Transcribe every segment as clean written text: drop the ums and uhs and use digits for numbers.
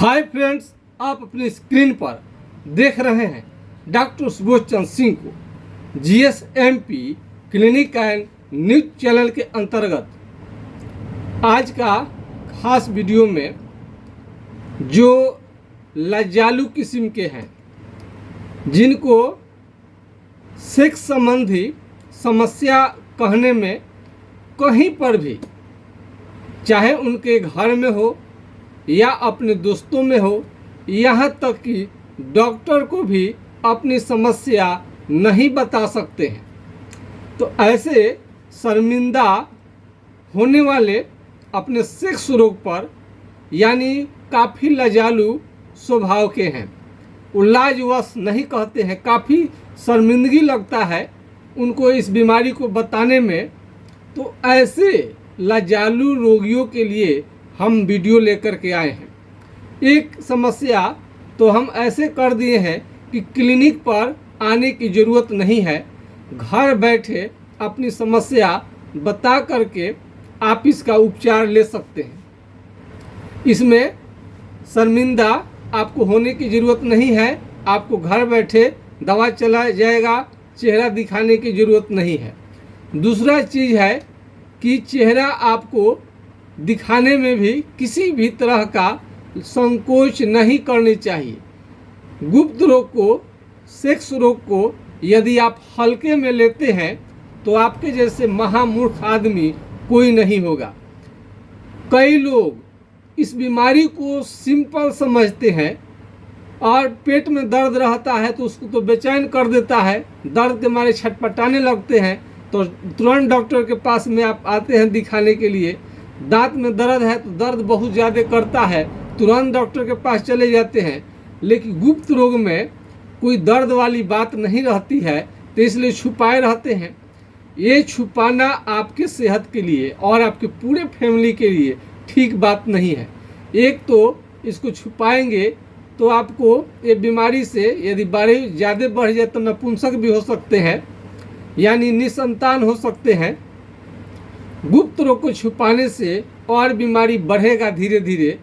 Hi friends, आप अपनी screen पर देख रहे हैं डॉक्टर सुबोध चंद्र सिंह को जीएसएमपी क्लिनिक एंड न्यूज चैनल के अंतर्गत आज का खास वीडियो में जो लज्जालू किस्म के हैं, जिनको सेक्स संबंधी समस्या कहने में कहीं पर भी, चाहे उनके घर में हो या अपने दोस्तों में हो, यहाँ तक कि डॉक्टर को भी अपनी समस्या नहीं बता सकते हैं। तो ऐसे शर्मिंदा होने वाले अपने सेक्स रोग पर यानी काफ़ी लजालू स्वभाव के हैं, उल्लाजवश नहीं कहते हैं, काफ़ी शर्मिंदगी लगता है उनको इस बीमारी को बताने में। तो ऐसे लजालू रोगियों के लिए हम वीडियो लेकर के आए हैं। एक समस्या तो हम ऐसे कर दिए हैं कि क्लिनिक पर आने की ज़रूरत नहीं है, घर बैठे अपनी समस्या बता करके आप इसका उपचार ले सकते हैं। इसमें शर्मिंदा आपको होने की ज़रूरत नहीं है, आपको घर बैठे दवा चला जाएगा, चेहरा दिखाने की ज़रूरत नहीं है। दूसरा चीज़ है कि चेहरा आपको दिखाने में भी किसी भी तरह का संकोच नहीं करनी चाहिए। गुप्त रोग को, सेक्स रोग को यदि आप हल्के में लेते हैं तो आपके जैसे महामूर्ख आदमी कोई नहीं होगा। कई लोग इस बीमारी को सिंपल समझते हैं और पेट में दर्द रहता है तो उसको तो बेचैन कर देता है, दर्द के मारे छटपटाने लगते हैं तो तुरंत डॉक्टर के पास में आप आते हैं दिखाने के लिए। दांत में दर्द है तो दर्द बहुत ज़्यादा करता है, तुरंत डॉक्टर के पास चले जाते हैं। लेकिन गुप्त रोग में कोई दर्द वाली बात नहीं रहती है, तो इसलिए छुपाए रहते हैं। ये छुपाना आपके सेहत के लिए और आपके पूरे फैमिली के लिए ठीक बात नहीं है। एक तो इसको छुपाएंगे तो आपको ये बीमारी से यदि ज़्यादा बढ़ जाए तो नपुंसक भी हो सकते हैं, यानी निसंतान हो सकते हैं। गुप्त रोग को छुपाने से और बीमारी बढ़ेगा धीरे धीरे,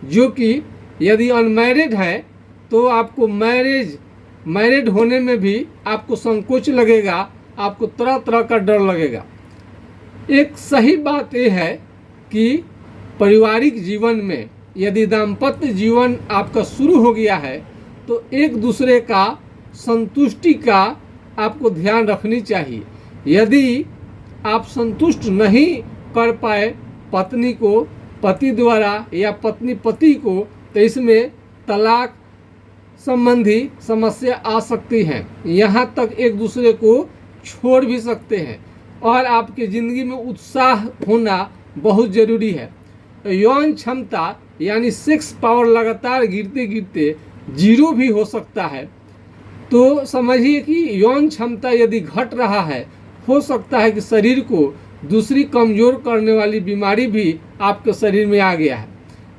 जो कि यदि अनमैरिड है तो आपको मैरिड होने में भी आपको संकोच लगेगा, आपको तरह तरह का डर लगेगा। एक सही बात यह है कि पारिवारिक जीवन में यदि दाम्पत्य जीवन आपका शुरू हो गया है तो एक दूसरे का संतुष्टि का आपको ध्यान रखनी चाहिए। यदि आप संतुष्ट नहीं कर पाए पत्नी को पति द्वारा या पत्नी पति को, तो इसमें तलाक संबंधी समस्या आ सकती है। यहाँ तक एक दूसरे को छोड़ भी सकते हैं और आपकी ज़िंदगी में उत्साह होना बहुत ज़रूरी है। यौन क्षमता यानी सेक्स पावर लगातार गिरते गिरते जीरो भी हो सकता है। तो समझिए कि यौन क्षमता यदि घट रहा है, हो सकता है कि शरीर को दूसरी कमज़ोर करने वाली बीमारी भी आपके शरीर में आ गया है।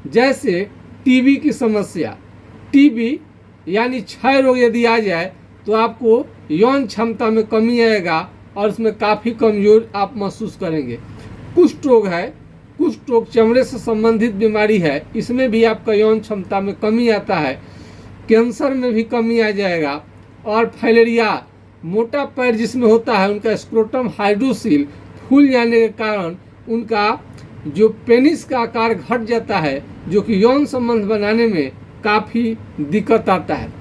जैसे टीबी की समस्या, टीबी यानी क्षय रोग यदि आ जाए तो आपको यौन क्षमता में कमी आएगा और उसमें काफ़ी कमज़ोर आप महसूस करेंगे। कुष्ठ रोग है, कुष्ठ रोग चमड़े से संबंधित बीमारी है, इसमें भी आपका यौन क्षमता में कमी आता है। कैंसर में भी कमी आ जाएगा। और फाइलेरिया, मोटा पैर जिसमें होता है, उनका स्क्रोटम हाइड्रोसील फूल जाने के कारण उनका जो पेनिस का आकार घट जाता है, जो कि यौन संबंध बनाने में काफ़ी दिक्कत आता है।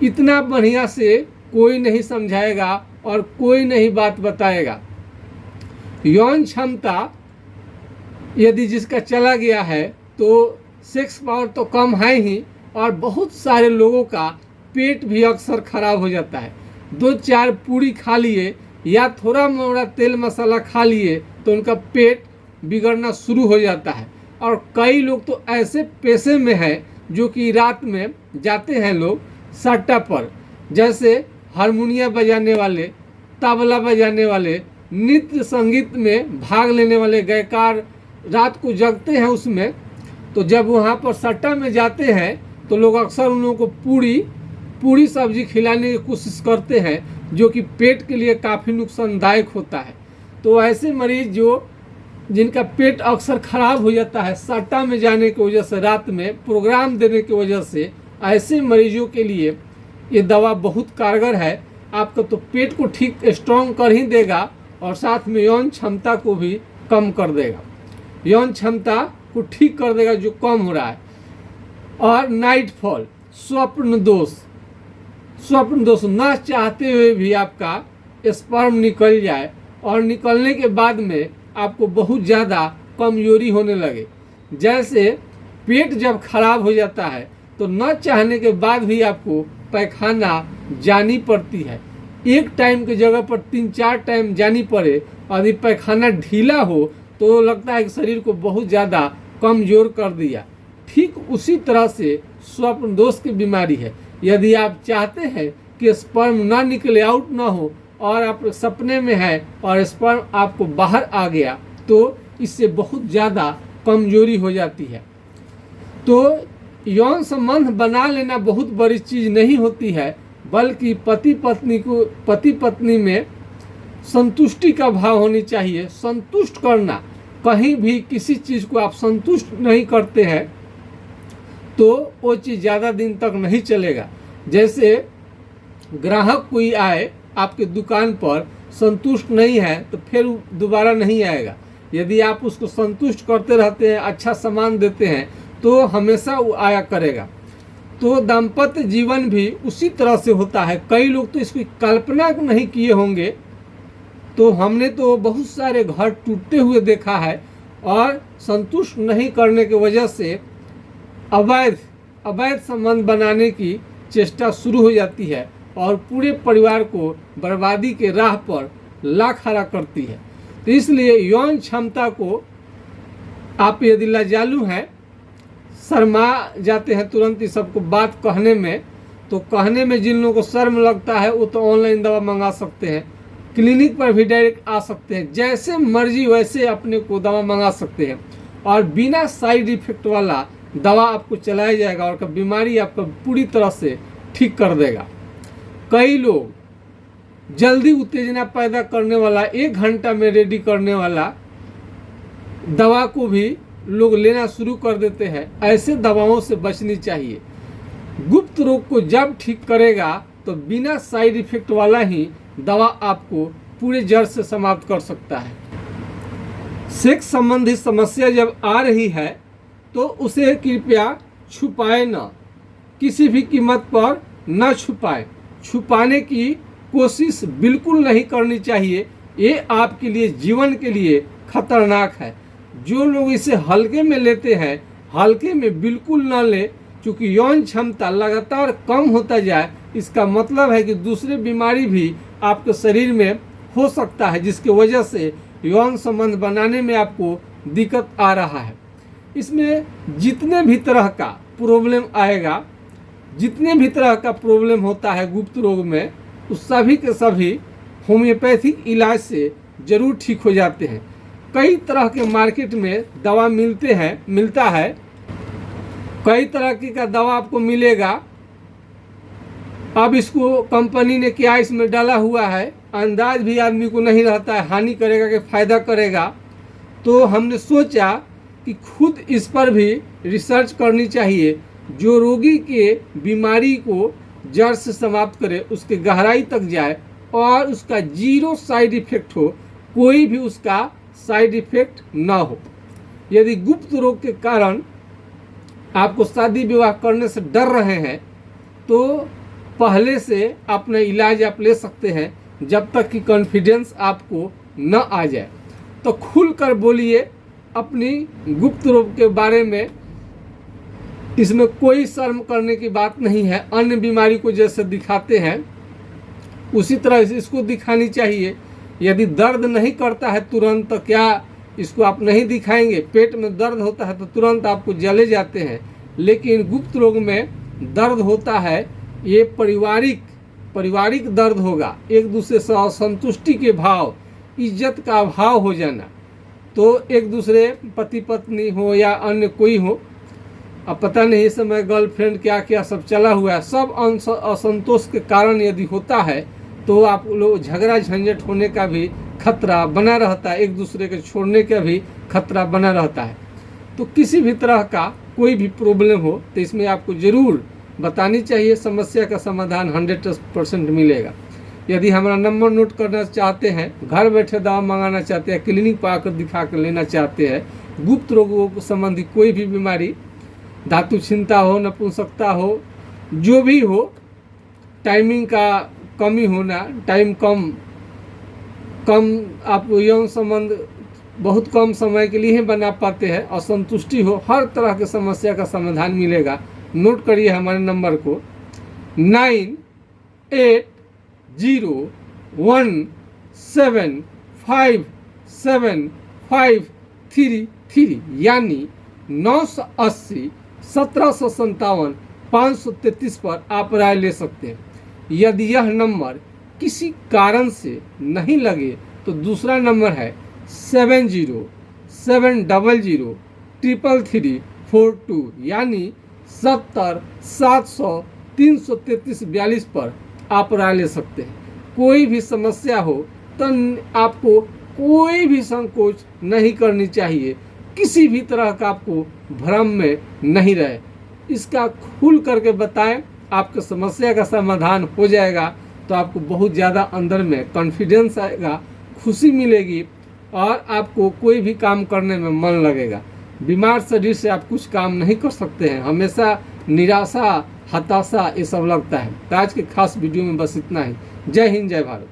इतना बढ़िया से कोई नहीं समझाएगा और कोई नहीं बात बताएगा। यौन क्षमता यदि जिसका चला गया है तो सेक्स पावर तो कम है ही, और बहुत सारे लोगों का पेट भी अक्सर खराब हो जाता है। 2-4 पूरी खा लिए या थोड़ा मोड़ा तेल मसाला खा लिए तो उनका पेट बिगड़ना शुरू हो जाता है। और कई लोग तो ऐसे पेशे में हैं जो कि रात में जाते हैं लोग सट्टा पर, जैसे हारमोनिया बजाने वाले, तबला बजाने वाले, नृत्य संगीत में भाग लेने वाले गायकार रात को जगते हैं उसमें। तो जब वहाँ पर सट्टा में जाते हैं तो लोग अक्सर उन लोगों को पूरी सब्जी खिलाने की कोशिश करते हैं, जो कि पेट के लिए काफ़ी नुकसानदायक होता है। तो ऐसे मरीज जो जिनका पेट अक्सर खराब हो जाता है सट्टा में जाने की वजह से, रात में प्रोग्राम देने की वजह से, ऐसे मरीजों के लिए ये दवा बहुत कारगर है। आपका तो पेट को ठीक स्ट्रॉन्ग कर ही देगा और साथ में यौन क्षमता को भी कम कर देगा, यौन क्षमता को ठीक कर देगा जो कम हो रहा है। और नाइट फॉल, स्वप्न दोष, स्वप्न दोष ना चाहते हुए भी आपका स्पर्म निकल जाए और निकलने के बाद में आपको बहुत ज़्यादा कमजोरी होने लगे। जैसे पेट जब खराब हो जाता है तो न चाहने के बाद भी आपको पैखाना जानी पड़ती है, एक टाइम की जगह पर 3-4 टाइम जानी पड़े और यदि पैखाना ढीला हो तो लगता है कि शरीर को बहुत ज़्यादा कमज़ोर कर दिया। ठीक उसी तरह से स्वप्न दोष की बीमारी है। यदि आप चाहते हैं कि स्पर्म ना निकले, आउट ना हो, और आप सपने में है और स्पर्म आपको बाहर आ गया तो इससे बहुत ज़्यादा कमजोरी हो जाती है। तो यौन संबंध बना लेना बहुत बड़ी चीज़ नहीं होती है, बल्कि पति पत्नी में संतुष्टि का भाव होनी चाहिए। संतुष्ट करना, कहीं भी किसी चीज़ को आप संतुष्ट नहीं करते हैं तो वो चीज़ ज़्यादा दिन तक नहीं चलेगा। जैसे ग्राहक कोई आए आपके दुकान पर, संतुष्ट नहीं है तो फिर दोबारा नहीं आएगा। यदि आप उसको संतुष्ट करते रहते हैं, अच्छा सामान देते हैं तो हमेशा वो आया करेगा। तो दाम्पत्य जीवन भी उसी तरह से होता है। कई लोग तो इसकी कल्पना नहीं किए होंगे, तो हमने तो बहुत सारे घर टूटते हुए देखा है और संतुष्ट नहीं करने की वजह से अवैध संबंध बनाने की चेष्टा शुरू हो जाती है और पूरे परिवार को बर्बादी के राह पर ला खड़ा करती है। तो इसलिए यौन क्षमता को आप यदि लाजालू हैं, शर्मा जाते हैं तुरंत ही सबको बात कहने में, तो कहने में जिन लोगों को शर्म लगता है वो तो ऑनलाइन दवा मंगा सकते हैं, क्लिनिक पर भी डायरेक्ट आ सकते हैं, जैसे मर्जी वैसे अपने को दवा मंगा सकते हैं और बिना साइड इफेक्ट वाला दवा आपको चलाया जाएगा और बीमारी आपको पूरी तरह से ठीक कर देगा। कई लोग जल्दी उत्तेजना पैदा करने वाला, 1 घंटा में रेडी करने वाला दवा को भी लोग लेना शुरू कर देते हैं। ऐसे दवाओं से बचनी चाहिए। गुप्त रोग को जब ठीक करेगा तो बिना साइड इफेक्ट वाला ही दवा आपको पूरे जड़ से समाप्त कर सकता है। सेक्स संबंधी समस्या जब आ रही है तो उसे कृपया छुपाए न, किसी भी कीमत पर न छुपाए। छुपाने की कोशिश बिल्कुल नहीं करनी चाहिए, ये आपके लिए, जीवन के लिए खतरनाक है। जो लोग इसे हल्के में लेते हैं, हल्के में बिल्कुल न ले, क्योंकि यौन क्षमता लगातार कम होता जाए इसका मतलब है कि दूसरी बीमारी भी आपके शरीर में हो सकता है, जिसकी वजह से यौन संबंध बनाने में आपको दिक्कत आ रहा है। इसमें जितने भी तरह का प्रॉब्लम आएगा, जितने भी तरह का प्रॉब्लम होता है गुप्त रोग में, उस सभी के सभी होम्योपैथिक इलाज से जरूर ठीक हो जाते हैं। कई तरह के मार्केट में दवा मिलता है, कई तरह की का दवा आपको मिलेगा। अब इसको कंपनी ने क्या इसमें डाला हुआ है अंदाज भी आदमी को नहीं रहता है, हानि करेगा कि फायदा करेगा। तो हमने सोचा कि खुद इस पर भी रिसर्च करनी चाहिए, जो रोगी के बीमारी को जड़ से समाप्त करे, उसके गहराई तक जाए और उसका 0 साइड इफेक्ट हो, कोई भी उसका साइड इफेक्ट ना हो। यदि गुप्त रोग के कारण आपको शादी विवाह करने से डर रहे हैं तो पहले से अपना इलाज आप ले सकते हैं, जब तक कि कॉन्फिडेंस आपको न आ जाए। तो खुलकर बोलिए अपनी गुप्त रोग के बारे में, इसमें कोई शर्म करने की बात नहीं है। अन्य बीमारी को जैसे दिखाते हैं उसी तरह इसको दिखानी चाहिए। यदि दर्द नहीं करता है तुरंत, तो क्या इसको आप नहीं दिखाएंगे? पेट में दर्द होता है तो तुरंत आपको जले जाते हैं, लेकिन गुप्त रोग में दर्द होता है, ये पारिवारिक दर्द होगा, एक दूसरे से असंतुष्टि के भाव, इज्जत का अभाव हो जाना। तो एक दूसरे पति पत्नी हो या अन्य कोई हो, अब पता नहीं इस समय गर्लफ्रेंड क्या क्या सब चला हुआ है, सब असंतोष के कारण यदि होता है तो आप लोग झगड़ा झंझट होने का भी खतरा बना रहता है, एक दूसरे के छोड़ने का भी खतरा बना रहता है। तो किसी भी तरह का कोई भी प्रॉब्लम हो तो इसमें आपको ज़रूर बतानी चाहिए, समस्या का समाधान 100% मिलेगा। यदि हमारा नंबर नोट करना चाहते हैं, घर बैठे दवा मंगाना चाहते हैं, क्लिनिक पर आकर दिखा कर लेना चाहते हैं, गुप्त रोगों को संबंधी कोई भी बीमारी, धातु क्षीणता हो, नपुंसकता हो, जो भी हो, टाइमिंग का कमी होना, टाइम कम आप यौन संबंध बहुत कम समय के लिए ही बना पाते हैं, असंतुष्टि हो, हर तरह की समस्या का समाधान मिलेगा। नोट करिए हमारे नंबर को 9801757533 यानी 980 1757 533 पर आप राय ले सकते हैं। यदि यह नंबर किसी कारण से नहीं लगे तो दूसरा नंबर है 7070333342 यानी 70 700 333 42 पर आप राय ले सकते हैं। कोई भी समस्या हो तो आपको कोई भी संकोच नहीं करनी चाहिए, किसी भी तरह का आपको भ्रम में नहीं रहे, इसका खुल करके बताएं, आपकी समस्या का समाधान हो जाएगा। तो आपको बहुत ज़्यादा अंदर में कॉन्फिडेंस आएगा, खुशी मिलेगी और आपको कोई भी काम करने में मन लगेगा। बीमार शरीर से आप कुछ काम नहीं कर सकते हैं, हमेशा निराशा, हताशा ये सब लगता है। तो आज के खास वीडियो में बस इतना ही। जय हिंद, जय भारत।